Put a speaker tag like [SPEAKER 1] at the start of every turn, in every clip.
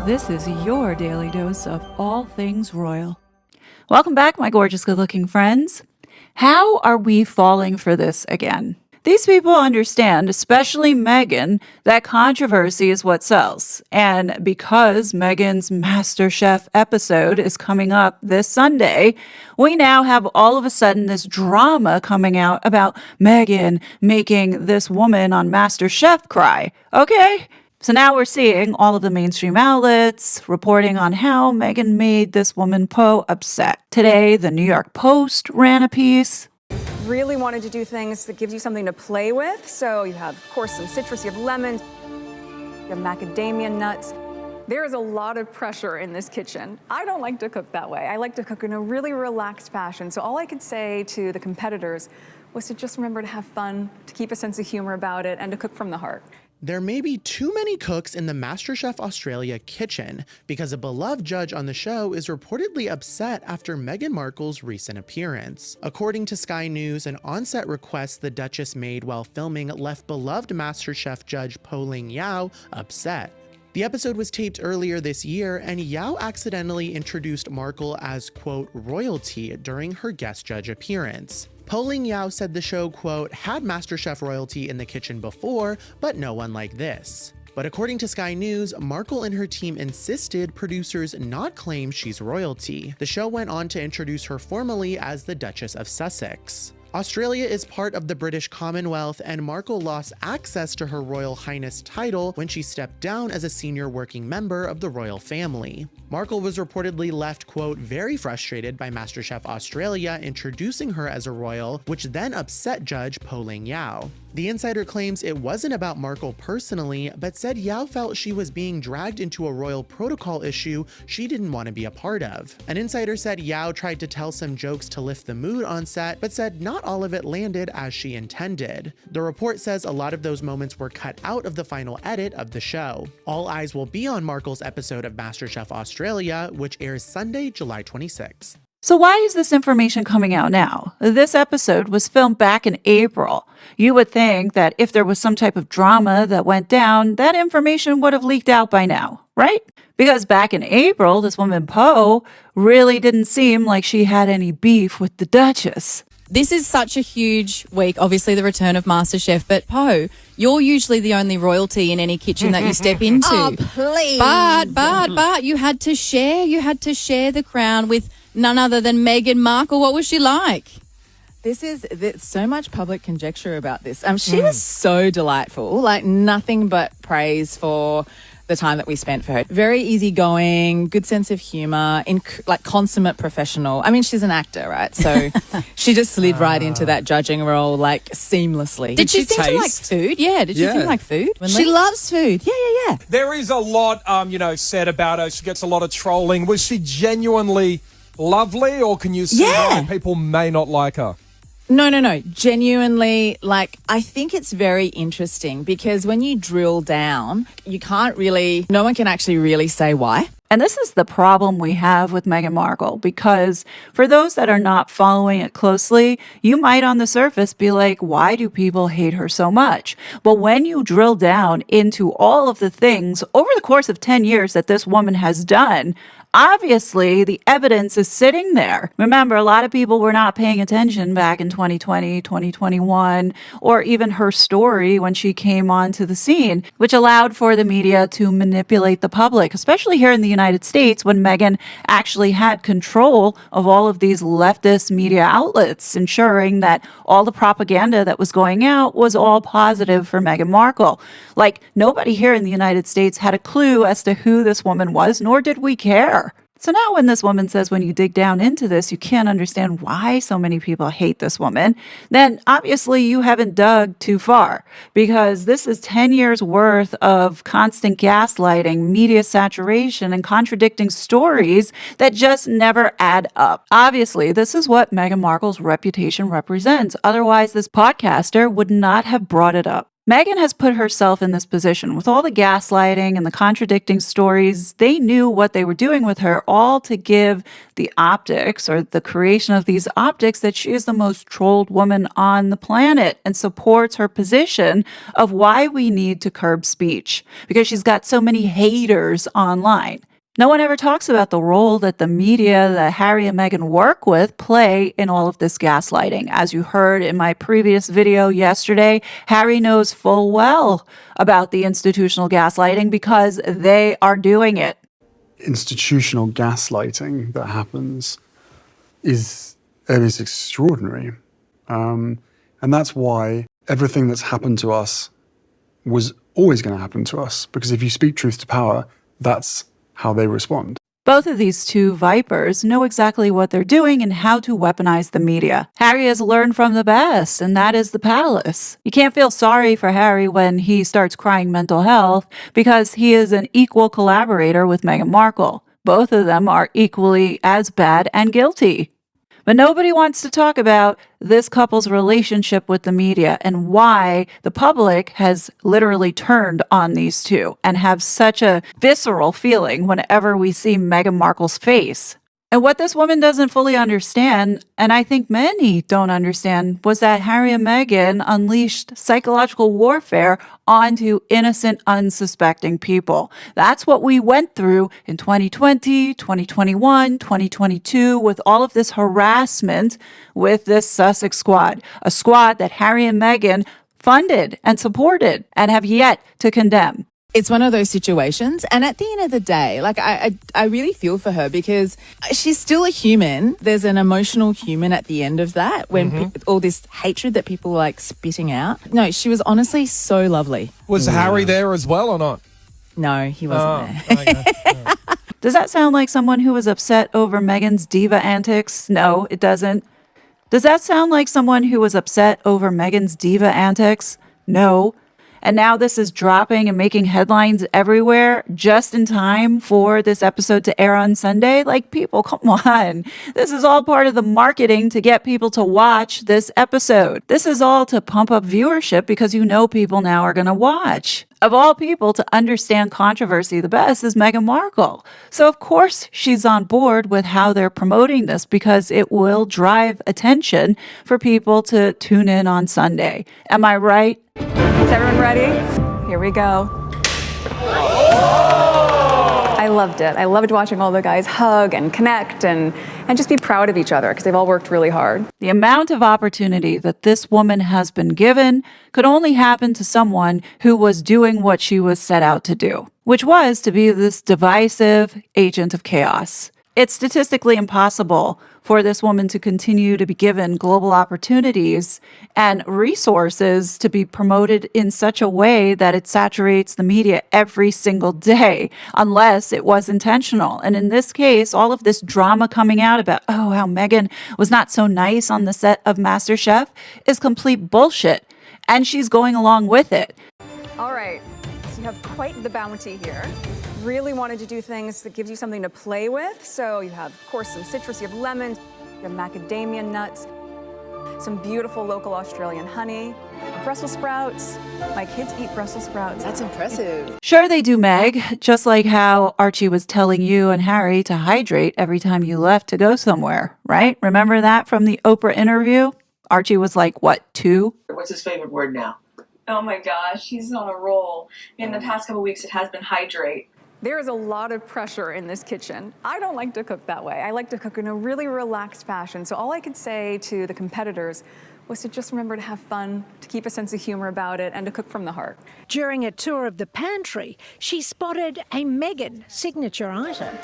[SPEAKER 1] This is your daily dose of all things royal. Welcome back, my gorgeous, good-looking friends. How are we falling for this again? These people understand, especially Meghan, that controversy is what sells. And because Meghan's MasterChef episode is coming up this Sunday, we now have all of a sudden this drama coming out about Meghan making this woman on MasterChef cry. Okay? So now we're seeing all of the mainstream outlets reporting on how Meghan made this woman Poe upset. Today, the New York Post ran a piece.
[SPEAKER 2] Really wanted to do things that gives you something to play with. So you have, of course, some citrus, you have lemons, you have macadamia nuts. There is a lot of pressure in this kitchen. I don't like to cook that way. I like to cook in a really relaxed fashion. So all I could say to the competitors was to just remember to have fun, to keep a sense of humor about it, and to cook from the heart.
[SPEAKER 3] There may be too many cooks in the MasterChef Australia kitchen because a beloved judge on the show is reportedly upset after Meghan Markle's recent appearance. According to Sky News, an on-set request the Duchess made while filming left beloved MasterChef judge Po-Ling Yao upset. The episode was taped earlier this year, and Yao accidentally introduced Markle as, quote, royalty during her guest judge appearance. Po-Ling Yao said the show, quote, had MasterChef royalty in the kitchen before, but no one like this. But according to Sky News, Markle and her team insisted producers not claim she's royalty. The show went on to introduce her formally as the Duchess of Sussex. Australia is part of the British Commonwealth, and Markle lost access to her Royal Highness title when she stepped down as a senior working member of the royal family. Markle was reportedly left, quote, very frustrated by MasterChef Australia introducing her as a royal, which then upset judge Po-Ling Yao. The insider claims it wasn't about Markle personally, but said Yao felt she was being dragged into a royal protocol issue she didn't want to be a part of. An insider said Yao tried to tell some jokes to lift the mood on set, but said not all of it landed as she intended. The report says a lot of those moments were cut out of the final edit of the show. All eyes will be on Markle's episode of MasterChef Australia, which airs Sunday, July 26th.
[SPEAKER 1] So why is this information coming out now? This episode was filmed back in April. You would think that if there was some type of drama that went down, that information would have leaked out by now, right? Because back in April, this woman Poe really didn't seem like she had any beef with the Duchess.
[SPEAKER 4] This is such a huge week, obviously the return of MasterChef, but Poe, you're usually the only royalty in any kitchen that you step into.
[SPEAKER 5] Oh, please.
[SPEAKER 4] But you had to share the crown with none other than Meghan Markle. What was she like?
[SPEAKER 5] There's so much public conjecture about this. She was so delightful, like nothing but praise for the time that we spent for her. Very easygoing, good sense of humor, like consummate professional. I mean, she's an actor, right? So she just slid right into that judging role like seamlessly.
[SPEAKER 4] Did she seem to like food? Yeah, did she seem to like food?
[SPEAKER 5] She loves food. Yeah.
[SPEAKER 6] There is a lot, said about her. She gets a lot of trolling. Was she genuinely lovely, or can you see why people may not like her?
[SPEAKER 5] No. Genuinely, I think it's very interesting because when you drill down, no one can actually really say why.
[SPEAKER 1] And this is the problem we have with Meghan Markle, because for those that are not following it closely, you might on the surface be like, why do people hate her so much? But when you drill down into all of the things over the course of 10 years that this woman has done, obviously, the evidence is sitting there. Remember, a lot of people were not paying attention back in 2020, 2021, or even her story when she came onto the scene, which allowed for the media to manipulate the public, especially here in the United States when Meghan actually had control of all of these leftist media outlets, ensuring that all the propaganda that was going out was all positive for Meghan Markle. Like, nobody here in the United States had a clue as to who this woman was, nor did we care. So now when this woman says when you dig down into this, you can't understand why so many people hate this woman, then obviously you haven't dug too far, because this is 10 years worth of constant gaslighting, media saturation, and contradicting stories that just never add up. Obviously, this is what Meghan Markle's reputation represents. Otherwise, this podcaster would not have brought it up. Meghan has put herself in this position with all the gaslighting and the contradicting stories. They knew what they were doing with her, all to give the optics or the creation of these optics that she is the most trolled woman on the planet and supports her position of why we need to curb speech because she's got so many haters online. No one ever talks about the role that the media that Harry and Meghan work with play in all of this gaslighting. As you heard in my previous video yesterday, Harry knows full well about the institutional gaslighting because they are doing it.
[SPEAKER 7] Institutional gaslighting that happens is extraordinary. And that's why everything that's happened to us was always going to happen to us. Because if you speak truth to power, that's how they respond.
[SPEAKER 1] Both of these two vipers know exactly what they're doing and how to weaponize the media. Harry has learned from the best, and that is the palace. You can't feel sorry for Harry when he starts crying mental health because he is an equal collaborator with Meghan Markle. Both of them are equally as bad and guilty. But nobody wants to talk about this couple's relationship with the media and why the public has literally turned on these two and have such a visceral feeling whenever we see Meghan Markle's face. And what this woman doesn't fully understand, and I think many don't understand, was that Harry and Meghan unleashed psychological warfare onto innocent, unsuspecting people. That's what we went through in 2020, 2021, 2022 with all of this harassment with this Sussex squad, a squad that Harry and Meghan funded and supported and have yet to condemn.
[SPEAKER 5] It's one of those situations. And at the end of the day, like I really feel for her because she's still a human. There's an emotional human at the end of that when all this hatred that people are like spitting out. No, she was honestly so lovely.
[SPEAKER 6] Was Harry there as well or not?
[SPEAKER 5] No, he wasn't there.
[SPEAKER 6] Okay.
[SPEAKER 1] Does that sound like someone who was upset over Meghan's diva antics? No, it doesn't. Does that sound like someone who was upset over Meghan's diva antics? No. And now this is dropping and making headlines everywhere just in time for this episode to air on Sunday. Like, people, come on. This is all part of the marketing to get people to watch this episode. This is all to pump up viewership because you know people now are going to watch. Of all people to understand controversy the best is Meghan Markle. So, of course, she's on board with how they're promoting this because it will drive attention for people to tune in on Sunday. Am I right?
[SPEAKER 2] Is everyone ready? Here we go. I loved it. I loved watching all the guys hug and connect and just be proud of each other because they've all worked really hard.
[SPEAKER 1] The amount of opportunity that this woman has been given could only happen to someone who was doing what she was set out to do, which was to be this divisive agent of chaos. It's statistically impossible for this woman to continue to be given global opportunities and resources to be promoted in such a way that it saturates the media every single day, unless it was intentional. And in this case, all of this drama coming out about, oh, how Meghan was not so nice on the set of MasterChef is complete bullshit. And she's going along with it.
[SPEAKER 2] All right, so you have quite the bounty here. Really wanted to do things that gives you something to play with. So you have, of course, some citrus, you have lemons, you have macadamia nuts, some beautiful local Australian honey, Brussels sprouts. My kids eat Brussels sprouts.
[SPEAKER 5] That's impressive.
[SPEAKER 1] Sure they do, Meg. Just like how Archie was telling you and Harry to hydrate every time you left to go somewhere, right? Remember that from the Oprah interview? Archie was like, what, 2?
[SPEAKER 8] What's his favorite word now?
[SPEAKER 9] Oh my gosh, he's on a roll. In the past couple weeks, it has been hydrate.
[SPEAKER 2] There is a lot of pressure in this kitchen. I don't like to cook that way. I like to cook in a really relaxed fashion. So all I could say to the competitors was to just remember to have fun, to keep a sense of humor about it, and to cook from the heart.
[SPEAKER 10] During a tour of the pantry, she spotted a Meghan signature item.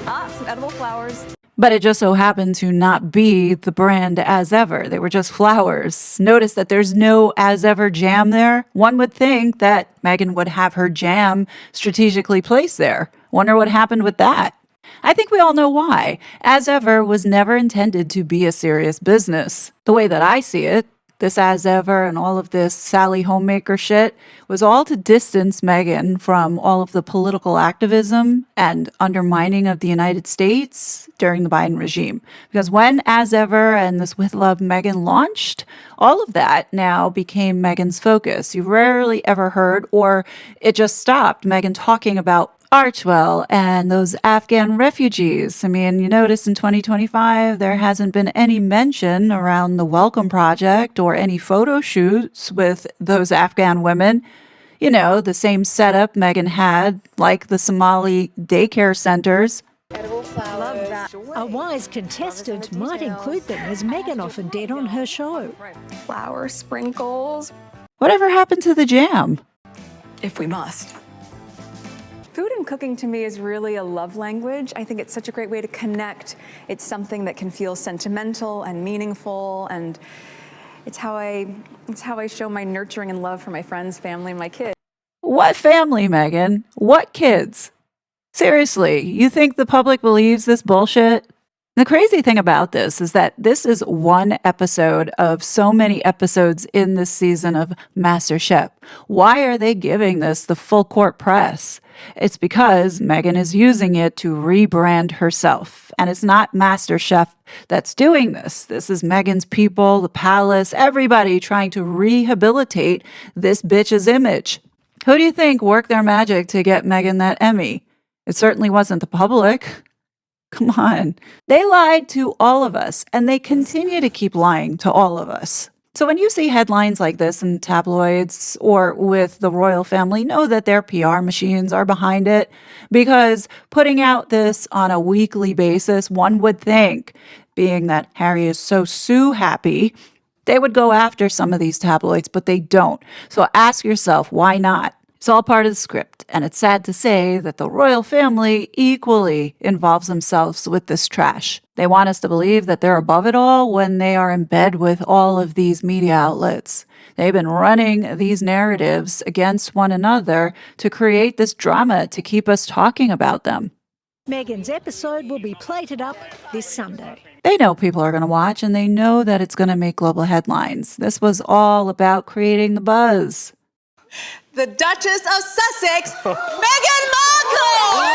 [SPEAKER 2] Some edible flowers.
[SPEAKER 1] But it just so happened to not be the brand As Ever. They were just flowers. Notice that there's no As Ever jam there. One would think that Meghan would have her jam strategically placed there. Wonder what happened with that. I think we all know why. As Ever was never intended to be a serious business. The way that I see it, This as ever and all of this Sally Homemaker shit was all to distance Meghan from all of the political activism and undermining of the United States during the Biden regime. Because when As Ever and this With Love Meghan launched, all of that now became Meghan's focus. You rarely ever heard, or it just stopped, Meghan talking about Archwell and those Afghan refugees. I mean, you notice in 2025, there hasn't been any mention around the Welcome Project or any photo shoots with those Afghan women. You know, the same setup Meghan had, like the Somali daycare centers.
[SPEAKER 10] Love that. A wise contestant might include them, as Meghan often did on her show.
[SPEAKER 2] Flower sprinkles,
[SPEAKER 1] Whatever happened to the jam?
[SPEAKER 2] if we must. Food and cooking to me is really a love language. I think it's such a great way to connect. It's something that can feel sentimental and meaningful, and it's how I show my nurturing and love for my friends, family, and my kids.
[SPEAKER 1] What family, Meghan? What kids? Seriously, you think the public believes this bullshit? The crazy thing about this is that this is one episode of so many episodes in this season of MasterChef. Why are they giving this the full court press? It's because Meghan is using it to rebrand herself. And it's not MasterChef that's doing this. This is Meghan's people, the palace, everybody trying to rehabilitate this bitch's image. Who do you think worked their magic to get Meghan that Emmy? It certainly wasn't the public. Come on. They lied to all of us, and they continue to keep lying to all of us. So when you see headlines like this in tabloids or with the royal family, know that their PR machines are behind it, because putting out this on a weekly basis, one would think, being that Harry is so happy, they would go after some of these tabloids, but they don't. So ask yourself, why not? It's all part of the script, and it's sad to say that the royal family equally involves themselves with this trash. They want us to believe that they're above it all when they are in bed with all of these media outlets. They've been running these narratives against one another to create this drama to keep us talking about them.
[SPEAKER 10] Meghan's episode will be plated up this Sunday.
[SPEAKER 1] They know people are going to watch, and they know that it's going to make global headlines. This was all about creating the buzz.
[SPEAKER 8] The Duchess of Sussex, Meghan Markle!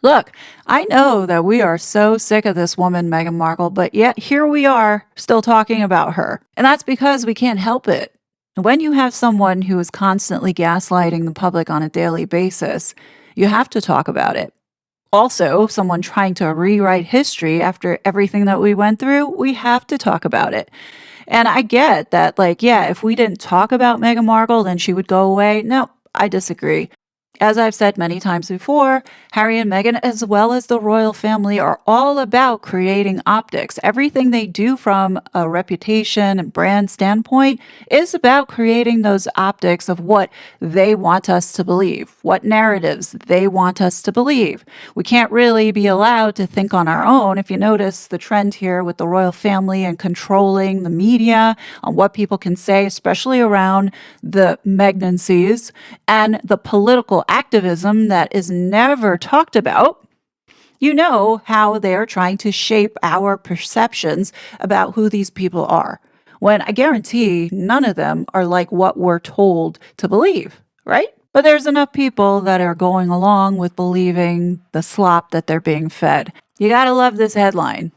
[SPEAKER 1] Look, I know that we are so sick of this woman, Meghan Markle, but yet here we are still talking about her. And that's because we can't help it. When you have someone who is constantly gaslighting the public on a daily basis, you have to talk about it. Also, someone trying to rewrite history after everything that we went through, we have to talk about it. And I get that, if we didn't talk about Meghan Markle, then she would go away. No, I disagree. As I've said many times before, Harry and Meghan, as well as the royal family, are all about creating optics. Everything they do from a reputation and brand standpoint is about creating those optics of what they want us to believe, what narratives they want us to believe. We can't really be allowed to think on our own. If you notice the trend here with the royal family and controlling the media on what people can say, especially around the Meghancies and the political activism that is never talked about, you know how they're trying to shape our perceptions about who these people are, when I guarantee none of them are like what we're told to believe, right? But there's enough people that are going along with believing the slop that they're being fed. You gotta love this headline.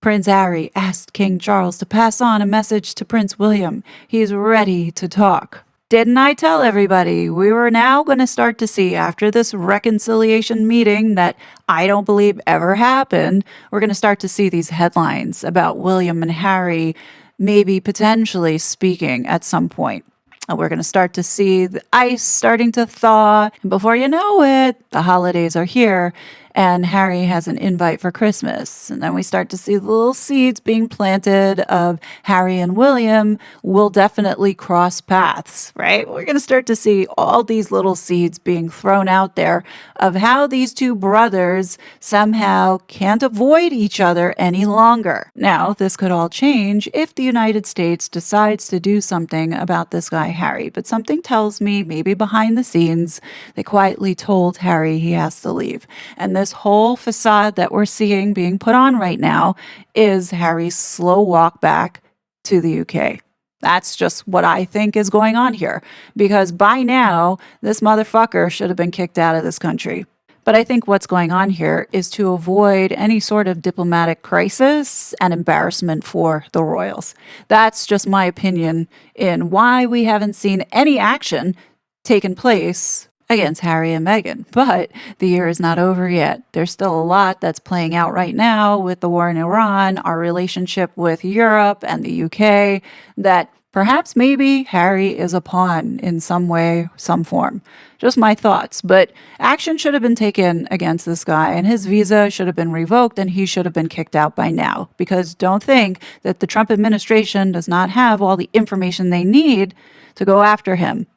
[SPEAKER 1] Prince Harry asked King Charles to pass on a message to Prince William. He's ready to talk. Didn't I tell everybody we were now going to start to see, after this reconciliation meeting that I don't believe ever happened, we're going to start to see these headlines about William and Harry maybe potentially speaking at some point. And we're going to start to see the ice starting to thaw. And before you know it, the holidays are here. and Harry has an invite for Christmas. And then we start to see the little seeds being planted of Harry and William will definitely cross paths, right? We're going to start to see all these little seeds being thrown out there of how these two brothers somehow can't avoid each other any longer. Now, this could all change if the United States decides to do something about this guy, Harry. But something tells me maybe behind the scenes, they quietly told Harry he has to leave. And this whole facade that we're seeing being put on right now is Harry's slow walk back to the UK. That's just what I think is going on here. Because by now, this motherfucker should have been kicked out of this country. But I think what's going on here is to avoid any sort of diplomatic crisis and embarrassment for the royals. That's just my opinion in why we haven't seen any action taken place against Harry and Meghan. But the year is not over yet. There's still a lot that's playing out right now with the war in Iran, our relationship with Europe and the UK, that perhaps maybe Harry is a pawn in some way, some form. Just my thoughts. But action should have been taken against this guy, and his visa should have been revoked, and he should have been kicked out by now. Because don't think that the Trump administration does not have all the information they need to go after him.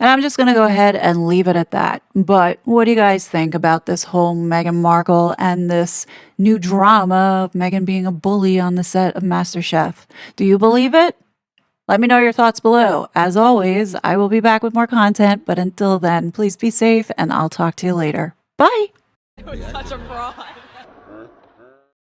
[SPEAKER 1] And I'm just going to go ahead and leave it at that. But what do you guys think about this whole Meghan Markle and this new drama of Meghan being a bully on the set of MasterChef? Do you believe it? Let me know your thoughts below. As always, I will be back with more content, but until then, please be safe and I'll talk to you later. Bye.
[SPEAKER 8] It was such a fraud.